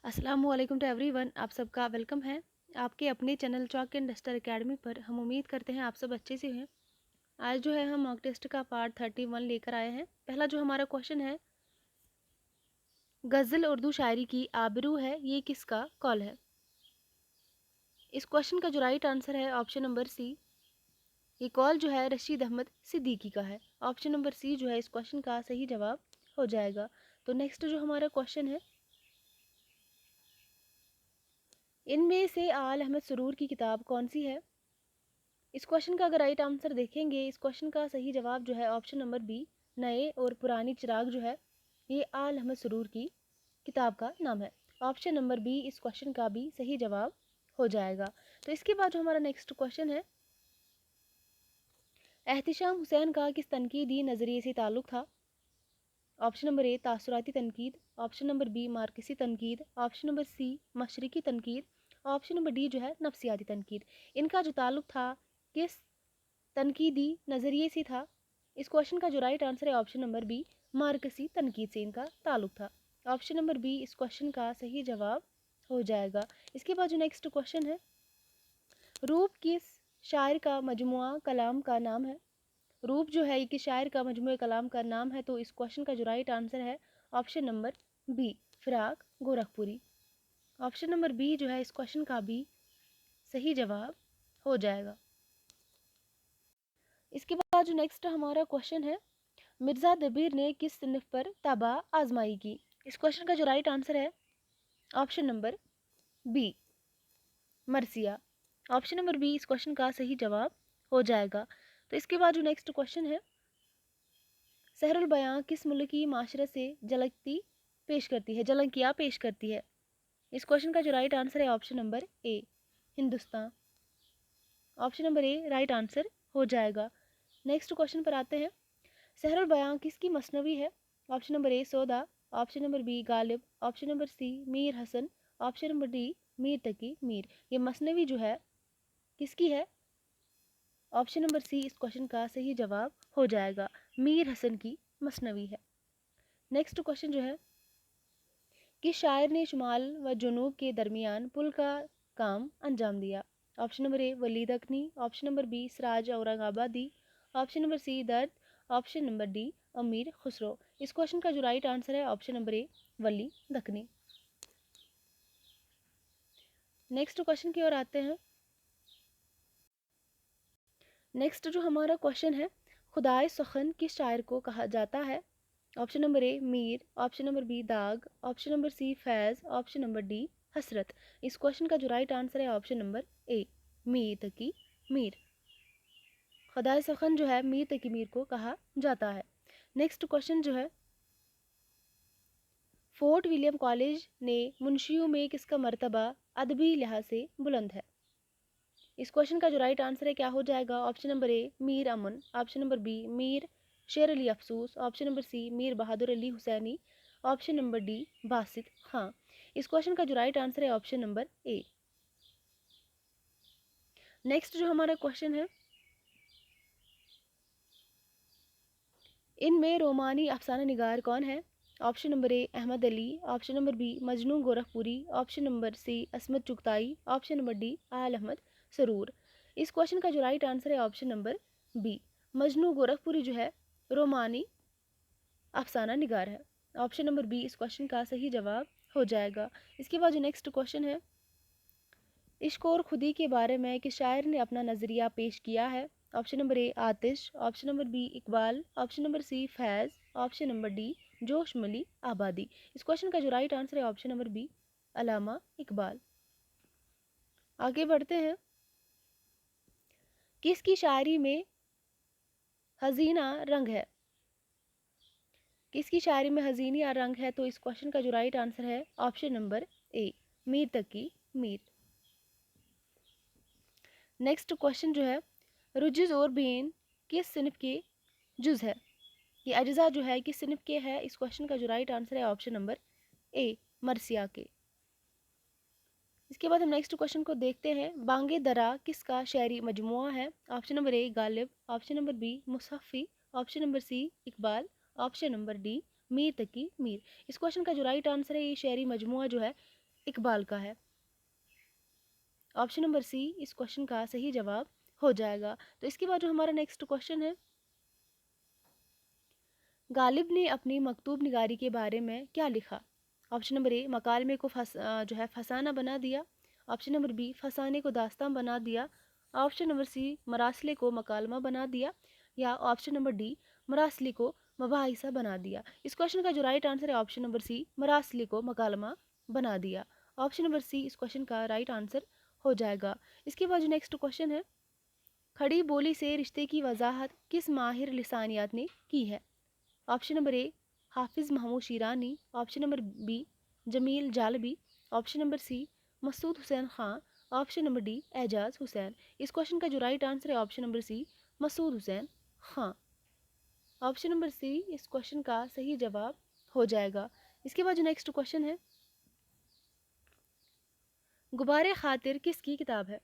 अस्सलामुअलैकुम to everyone. आप सबका वेलकम है आपके अपने channel chalk and duster academy पर। हम उम्मीद करते हैं आप सब अच्छे से हैं। आज जो है हम मॉक टेस्ट का पार्ट 31 लेकर आए हैं। पहला जो हमारा क्वेश्चन है, गज़ल उर्दू शायरी की आबरू है, ये किसका कॉल है? इस क्वेश्चन का जो राइट आंसर है ऑप्शन नंबर सी, ये कॉल जो है रशीद अहमद सिद्दीकी का है। ऑप्शन नंबर सी जो है इस क्वेश्चन का सही जवाब हो जाएगा। तो नेक्स्ट जो हमारा क्वेश्चन है, इनमें से आल अहमद सुरूर की किताब कौन सी है? इस क्वेश्चन का अगर राइट आंसर देखेंगे, इस क्वेश्चन का सही जवाब जो है ऑप्शन नंबर बी, नए और पुरानी चिराग जो है ये आल अहमद सुरूर की किताब का नाम है। ऑप्शन नंबर बी इस क्वेश्चन का भी सही जवाब हो जाएगा। तो इसके बाद जो हमारा नेक्स्ट क्वेश्चन है, एहतिशाम हुसैन का किस तनकीदी नज़रिए से ताल्लुक था? ऑप्शन नंबर ए तासुराती तनकीद, ऑप्शन नंबर बी मार्कसी तनकीद, ऑप्शन नंबर सी मशरिकी तनकीद, ऑप्शन नंबर डी जो है नफ्सियाती तनकीद। इनका जो ताल्लुक था किस तनकीदी नज़रिए से था? इस क्वेश्चन का जो राइट आंसर है ऑप्शन नंबर बी, मार्कसी तनकीद से इनका ताल्लुक था। ऑप्शन नंबर बी इस क्वेश्चन का सही जवाब हो जाएगा। इसके बाद जो नेक्स्ट क्वेश्चन है, रूप किस शायर का मजमुआ कलाम का नाम है? रूप जो है ये किस शायर का मजमुआ कलाम का नाम है? तो इस क्वेश्चन का जो राइट आंसर है option number B, Firaq Gorakhpuri. Option number B जो है इस क्वेश्चन का भी सही जवाब हो जाएगा। इसके बाद जो नेक्स्ट हमारा क्वेश्चन है, मिर्ज़ा दबीर ने किस सिनफ पर ताबा आजमाई की? इस क्वेश्चन का जो राइट आंसर है ऑप्शन नंबर बी, मरसिया। ऑप्शन नंबर बी इस क्वेश्चन का सही जवाब हो जाएगा। तो इसके बाद जो नेक्स्ट क्वेश्चन है, सहरुल बयां किस मुल्क की माशरत से झलकियाँ पेश करती है? इस क्वेश्चन का जो राइट आंसर है ऑप्शन नंबर ए, हिंदुस्तान। ऑप्शन नंबर ए राइट आंसर हो जाएगा। नेक्स्ट क्वेश्चन पर आते हैं, सहरुल बयां किसकी मसनवी है? Option number A Sauda, option number B Ghalib, option number C Mir Hasan, option number D Mir Taqi Mir. ये मसनवी जो है किसकी है? ऑप्शन नंबर सी इस क्वेश्चन का सही जवाब हो जाएगा, मीर हसन की मसनवी है। नेक्स्ट क्वेश्चन जो है, किस शायर ने शुमाल व जुनूब के दरमियान पुल का काम अंजाम दिया? Option number A Walid Akni, option number B Siraj Aurangabadi, option number C Dard, option number D अमीर खुसरो। इस क्वेश्चन का जो राइट आंसर है ऑप्शन नंबर ए, वली दखनी। नेक्स्ट क्वेश्चन की ओर आते हैं। नेक्स्ट जो हमारा क्वेश्चन है, खुदाए सुखन किस शायर को कहा जाता है? Option number A Mir, option number B Dagh, option number C Faiz, option number D Hasrat. इस क्वेश्चन का जो राइट आंसर है option number A, Mir Taqi Mir. खुदाए सुखन जो है मीर तकी मीर को कहा जाता है। नेक्स्ट क्वेश्चन जो है, फोर्ट विलियम कॉलेज ने मुंशियों में किसका मर्तबा अदबी लिहाज से बुलंद है? इस क्वेश्चन का जो राइट आंसर है क्या हो जाएगा? Option number A Mir Aman, option number B Mir Sher Ali Afsos, option number C Mir Bahadur Ali Husaini, option number D Basit Khan. इस क्वेश्चन का जो राइट आंसर है ऑप्शन नंबर ए। नेक्स्ट जो हमारा क्वेश्चन है, इनमें रोमानी अफसाना निगार कौन है? Option number A Ahmad Ali, option number B Majnun Gorakhpuri, option number C Ismat Chughtai, option number D Aal Ahmad Suroor. इस क्वेश्चन का जो राइट आंसर है option number B, Majnun Gorakhpuri जो है रोमानी अफसाना निगार है। ऑप्शन नंबर बी इस क्वेश्चन का सही जवाब हो जाएगा। इसके बाद जो नेक्स्ट क्वेश्चन है, इश्क और खुदी के बारे में किस शायर ने अपना नज़रिया पेश किया है? Option number A Atish, option number B Iqbal, option number C Faiz, option number D Josh Malihabadi. इस क्वेश्चन का जो राइट आंसर है option number B, Allama Iqbal. आगे बढ़ते हैं, किसकी शायरी में हजीना रंग है? किसकी शायरी में हजीनिया रंग है? तो इस क्वेश्चन का जो राइट आंसर है option number A, Mir Taqi Mir. Next question जो है, रुजुज और बीन किस सिनफ के जुज है? ये अज्जा जो है किस सिनफ के है? इस क्वेश्चन का जो राइट आंसर है ऑप्शन नंबर ए, मरसिया के। इसके बाद हम नेक्स्ट क्वेश्चन को देखते हैं, बांगे दरा किसका शायरी मजमुआ है? Option number A Ghalib, option number B Mushafi, option number C Iqbal, option number D Mir Taqi Mir. इस क्वेश्चन का जो राइट आंसर है ये शायरी मजमुआ जो है इकबाल का है। ऑप्शन नंबर सी इस क्वेश्चन का सही जवाब हो जाएगा। तो इसके बाद जो हमारा नेक्स्ट क्वेश्चन है, गालिब ने अपनी मकतूब निगारी के बारे में क्या लिखा? ऑप्शन नंबर ए, मकालमे को जो है फसाना बना दिया। ऑप्शन नंबर बी, फसाने को दास्तान बना दिया। ऑप्शन नंबर सी, मरासले को मकालमा बना दिया। या ऑप्शन नंबर डी, मरासले को मबाहिसा बना दिया। इस क्वेश्चन का जो राइट आंसर है ऑप्शन नंबर सी, मरासले को मकालमा बना दिया। ऑप्शन नंबर सी इस क्वेश्चन का राइट आंसर हो जाएगा। इसके बाद जो नेक्स्ट क्वेश्चन है, खड़ी बोली से रिश्ते की वजाहत किस माहिर लिसानियात ने की है? Option number A, Hafiz Mahmood Shirani. Option number B, Jameel Jalibi. Option number C, Masood Husain Khan. Option number D, Ejaz Husain. इस क्वेश्चन का जो राइट आंसर है option number C, Masood Husain Khan. Option number C इस क्वेश्चन का सही जवाब हो जाएगा। इसके बाद जो नेक्स्ट क्वेश्चन है, गुबारे खातिर किसकी किताब है?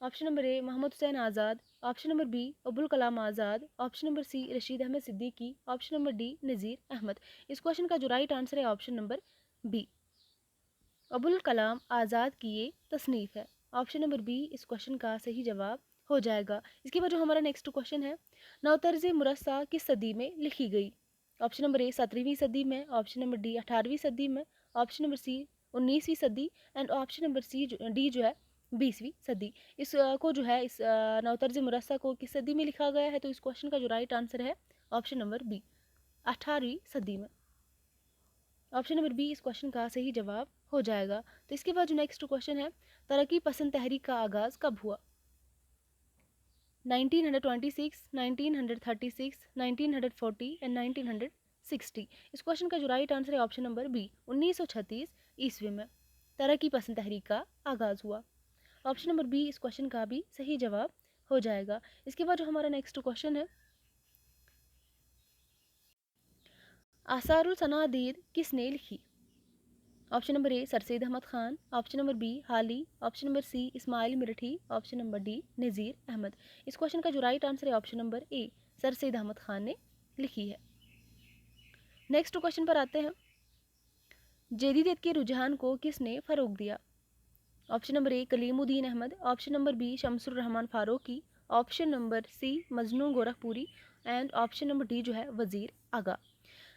Option number A, Mohammad Husain Azad. Option number B, Abul Kalam Azad. Option number C, Rashid Ahmad Siddiqui. Option number D, Nazir Ahmad. इस क्वेश्चन का जो राइट आंसर है option number B, Abul Kalam Azad की ये तसनीफ़ है। ऑप्शन नंबर बी इस क्वेश्चन का सही जवाब हो जाएगा। इसके बाद जो हमारा नेक्स्ट क्वेश्चन है, नवतर्ज मुरस्सा किस सदी में लिखी गई? ऑप्शन नंबर ए, 17वीं सदी में। ऑप्शन नंबर डी, 18वीं सदी में। ऑप्शन नंबर सी, 19वीं सदी। And option number C D जो है 20वीं सदी। इस को जो है इस नवतर्ज मुरस्सा को किस सदी में लिखा गया है? तो इस क्वेश्चन का जो राइट आंसर है ऑप्शन नंबर बी, 18वीं सदी में। ऑप्शन नंबर बी इस क्वेश्चन का सही जवाब हो जाएगा। तो इसके बाद जो नेक्स्ट क्वेश्चन है, तरक्की पसंद तहरीक का आगाज़ कब हुआ? 1926, 1936, 1940 एंड 1960। इस क्वेश्चन का जो राइट आंसर है ऑप्शन नंबर बी, 1936 ईस्वी में तरक्की पसंद तहरीक का आगाज़ हुआ। ऑप्शन नंबर बी इस क्वेश्चन का भी सही जवाब हो जाएगा। इसके बाद जो हमारा नेक्स्ट क्वेश्चन है, आसारुल सनादीद किसने लिखी? Option number A, Sir Syed Ahmad Khan. Option number B, Hali. Option number C, Ismail Merathi. Option number D, Nazir Ahmad. इस क्वेश्चन का जो राइट आंसर है option number A, Sir Syed Ahmad Khan ने लिखी है। नेक्स्ट क्वेश्चन पर आते हैं, जदीदियत के रुझान को किसने फ़रोग दिया? Option number A, Kalimuddin Ahmad. Option number B, Shamsur Rahman Faruqi. Option number C, Majnun Gorakhpuri. And option number D जो है वज़ीर आगा।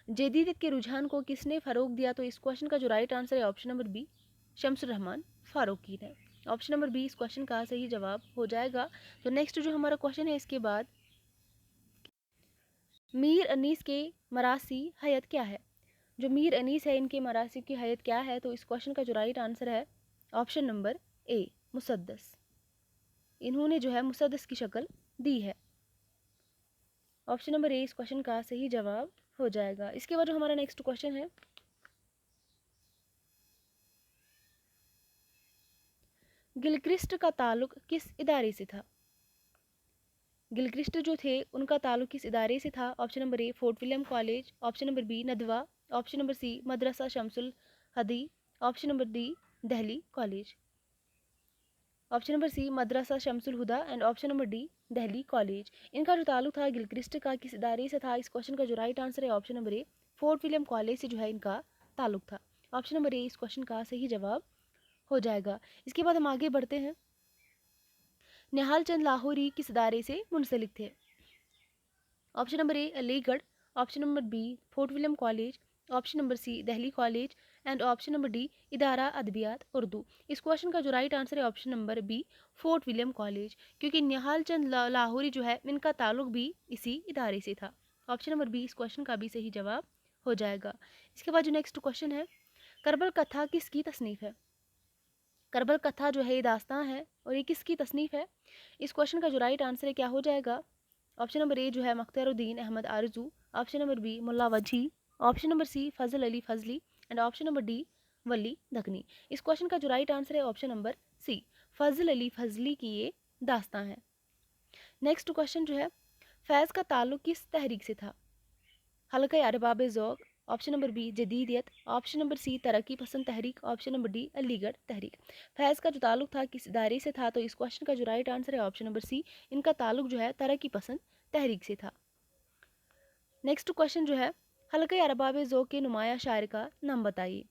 जदीदियत के रुझान को किसने फ़रोग दिया? तो इस क्वेश्चन का जो राइट आंसर है option number B, Shamsur Rahman Faruqi ने। ऑप्शन नंबर बी इस क्वेश्चन का सही जवाब हो जाएगा। तो नेक्स्ट जो हमारा क्वेश्चन है इसके बाद, मीर अनीस के मरासी हयात क्या है? जो मीर अनीस है इनके मरासी की हयात क्या है? तो इस क्वेश्चन का जो राइट आंसर है ऑप्शन नंबर ए, मुसद्दस। इन्होंने जो है मुसद्दस की शक्ल दी है। ऑप्शन नंबर ए इस क्वेश्चन का सही जवाब हो जाएगा। इसके बाद जो हमारा नेक्स्ट क्वेश्चन है, गिलक्रिस्ट का ताल्लुक किस इदारे से था? गिलक्रिस्ट जो थे उनका ताल्लुक किस इदारे से था? Option number A, fort William college. Option number B, Nadwa. Option number C, Madrasa Shamsul Hadi. Option number D, Delhi college. Option number C, Madrasa Shamsul Huda. And option number D, Delhi college. इनका जो ताल्लुक था गिलक्रिस्ट का किस इदारे से था? इस क्वेश्चन का जो राइट आंसर है option number A, fort William college से जो है इनका ताल्लुक था। ऑप्शन नंबर ए इस क्वेश्चन का सही जवाब हो जाएगा। इसके बाद हम आगे बढ़ते हैं, निहाल चंद लाहौरी किस इदारे से मुंसलिक थे? Option number A, Aligarh. Option number B, Fort William college. Option number C, Delhi College. And option number D, Idara Adabiyat Urdu. इस क्वेश्चन का जो राइट आंसर है option number B, Fort William College, क्योंकि निहाल चंद लाहौरी जो है इनका ताल्लुक भी इसी इदारे से था। ऑप्शन नंबर बी इस क्वेश्चन का भी सही जवाब हो जाएगा। इसके बाद जो नेक्स्ट क्वेश्चन है, करबल कथा किसकी तसनीफ़ है? करबल कथा जो है ये दास्तां है और ये किसकी तसनीफ़ है? इस क्वेश्चन का जो राइट आंसर है क्या हो जाएगा? ऑप्शन नंबर ए जो है मुख्तारुद्दीन अहमद आरजू। Option number B, Mulla Wajhi. Option number C, Fazal Ali Fazli. And option number D, Wali Dakani. इस क्वेश्चन का जो राइट आंसर है option number C, Fazal Ali Fazli की ये दास्तां है। नेक्स्ट क्वेश्चन जो है, फैज़ का ताल्लुक किस तहरीक से था? Halqa Arbab Zauq. Option number B, जदीदियत। ऑप्शन नंबर सी, तरक्की पसंद तहरीक। ऑप्शन नंबर डी, अलीगढ़ तहरीक। फैज़ का जो ताल्लुक था किस इदारे से था? तो इस क्वेश्चन का जो राइट आंसर है ऑप्शन नंबर सी, इनका ताल्लुक जो है तरक्की पसंद तहरीक से था। नेक्स्ट क्वेश्चन जो है, हल्का अरबाब ज़ौक़ के नुमाया शायर का नाम बताइए।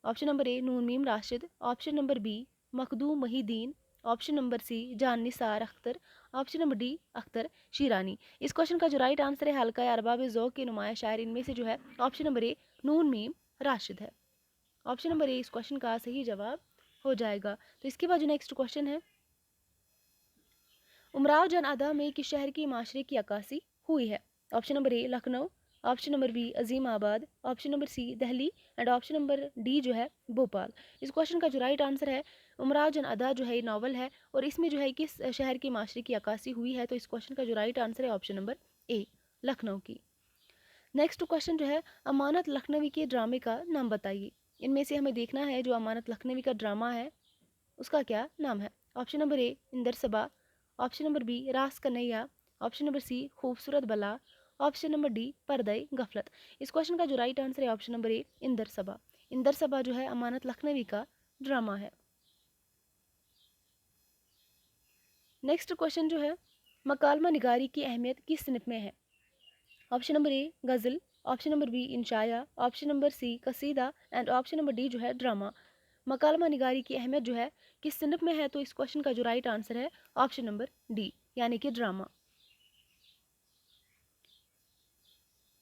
Option number A Noon Meem Rashid, option number B Makhdoom Mohiuddin, option number C Jan Nisar Akhtar, option number D Akhtar Shirani. इस क्वेश्चन का जो राइट आंसर है हल्का अरबाब ज़ौक़ के नुमाया शायर इनमें से जो है option number A Noon Meem Rashid है। ऑप्शन नंबर ए इस क्वेश्चन का सही जवाब हो जाएगा। तो इसके बाद जो नेक्स्ट क्वेश्चन है, उमराव जन अदा में किस शहर की माशरे की अक्कासी हुई है? Option number A Lucknow, option number B Azimabad, option number C Delhi and option number D जो है भोपाल। इस क्वेश्चन का जो राइट आंसर है उमराव जन अदा जो है ये नावल है और इसमें जो है किस शहर की माशरे की अक्कासी हुई है? तो इस क्वेश्चन का जो राइट आंसर है ऑप्शन नंबर ए लखनऊ की। नेक्स्ट क्वेश्चन जो है अमानत लखनवी के ड्रामे का नाम बताइए। इनमें से हमें देखना है जो अमानत लखनवी का ड्रामा है उसका क्या नाम है। Option number A Inder Sabha, option number B Ras Kanhaiya, option number सी खूबसूरत बला, ऑप्शन नंबर डी पर्दे गफलत। इस क्वेश्चन का जो राइट आंसर है ऑप्शन नंबर ए इंदर सबा। इंदर सबा जो है अमानत लखनवी का ड्रामा है। नेक्स्ट क्वेश्चन जो है मकालमा निगारी की अहमियत किस सिनफ में है? ऑप्शन नंबर ए गज़ल, ऑप्शन नंबर बी इंशाया, ऑप्शन नंबर सी कसीदा एंड ऑप्शन नंबर डी जो है ड्रामा। मकालमा निगारी की अहमियत जो है किस सिनफ में है? तो इस क्वेश्चन का जो राइट आंसर है ऑप्शन नंबर डी यानी कि ड्रामा।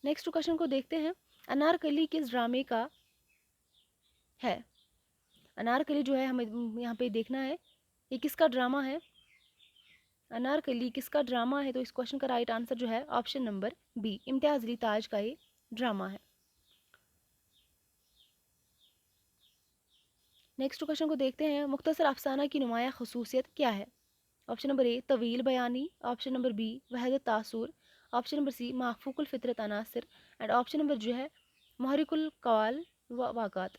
नेक्स्ट क्वेश्चन को देखते हैं, अनारकली किस ड्रामे का है? अनारकली जो है हमें यहाँ पे देखना है ये किसका ड्रामा है। अनारकली किसका ड्रामा है? तो इस क्वेश्चन का राइट आंसर जो है option number B Imtiaz Ali Taj का ये ड्रामा है। नेक्स्ट क्वेश्चन को देखते हैं, मुख्तसर अफसाना की नुमाया खसूसियत क्या है? ऑप्शन नंबर ए तवील बयानी, ऑप्शन नंबर बी वहदत तासुर, ऑप्शन नंबर सी महफूकुल फितरत अनासर एंड ऑप्शन नंबर जो है महरिकुल कवाल व वाक़ात।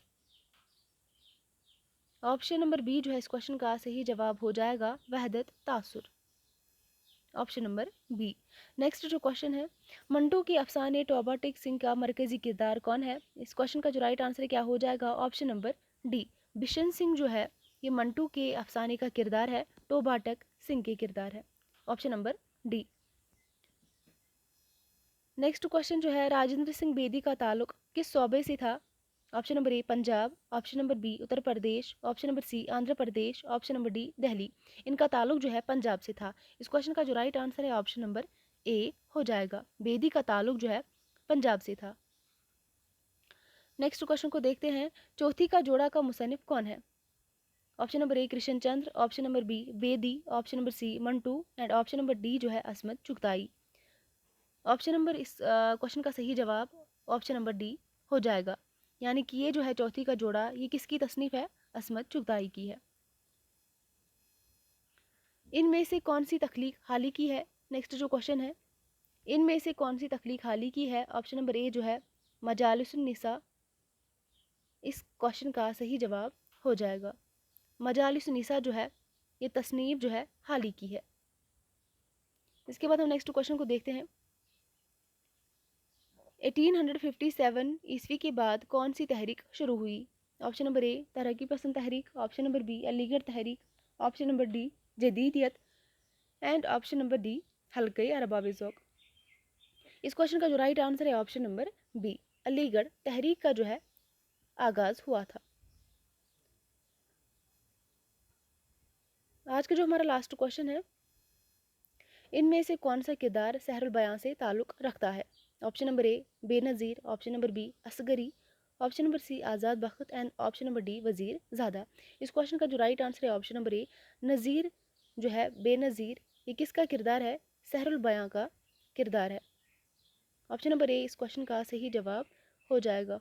ऑप्शन नंबर बी जो है इस क्वेश्चन का सही जवाब हो जाएगा वहदत तासुर, ऑप्शन नंबर बी। नेक्स्ट जो क्वेश्चन है, मंटू की अफसाने टोबा टेक सिंह का मरकजी किरदार कौन है? इस क्वेश्चन का जो राइट आंसर क्या हो जाएगा option number D Bishan Singh जो है ये मंटू के अफसाने का किरदार है, टोबा टेक सिंह के किरदार है, option number D. Next question जो है राजेंद्र सिंह बेदी का ताल्लुक किस सूबे से था? Option number A Punjab, option number B Uttar Pradesh, option number C Andhra Pradesh, option number D Delhi. इनका ताल्लुक जो है पंजाब से था। इस क्वेश्चन का जो राइट आंसर है ऑप्शन नंबर ए हो जाएगा, बेदी का ताल्लुक जो है पंजाब से था। नेक्स्ट क्वेश्चन को देखते हैं, चौथी का जोड़ा का मुसन्निफ कौन है? Option number A Krishan Chander, option number B Bedi, option number C Manto and option number D जो है असमत चुगताई। ऑप्शन नंबर इस क्वेश्चन का सही जवाब ऑप्शन नंबर डी हो जाएगा, यानी कि ये जो है चौथी का जोड़ा ये किसकी तसनीफ है? असमत चुगताई की है। इनमें से कौन सी तख्लीक हाल ही की है? नेक्स्ट जो क्वेश्चन है, इनमें से कौन सी तख्लीक हाल ही की है? ऑप्शन नंबर ए जो है मजालिसुन निसा, इस क्वेश्चन का सही जवाब हो जाएगा। मजालिसुन निसा जो है ये तसनीफ जो है हाल ही की है। इसके बाद हम नेक्स्ट क्वेश्चन को देखते हैं, 1857 ईस्वी के बाद कौन सी तहरीक शुरू हुई? ऑप्शन नंबर ए तरक्की पसंद तहरीक, ऑप्शन नंबर बी अलीगढ़ तहरीक, ऑप्शन नंबर डी जदीदियत and option number D Halqe Arbab Zauq. इस क्वेश्चन का जो राइट आंसर है ऑप्शन नंबर बी अलीगढ़ तहरीक का जो है आगाज हुआ था। आज का जो हमारा लास्ट क्वेश्चन है, इनमें से कौन सा किरदार सहरुल बयां से ताल्लुक़ रखता है? Option number A Benazir, option number B Asghari, option number C Azad Bakht and option number D Wazir Zada. इस क्वेश्चन का जो राइट आंसर है ऑप्शन नंबर ए नज़ीर जो है बेनज़ीर ये किसका किरदार है? सहरुल बयां का किरदार है, ऑप्शन नंबर ए इस क्वेश्चन का सही जवाब हो जाएगा।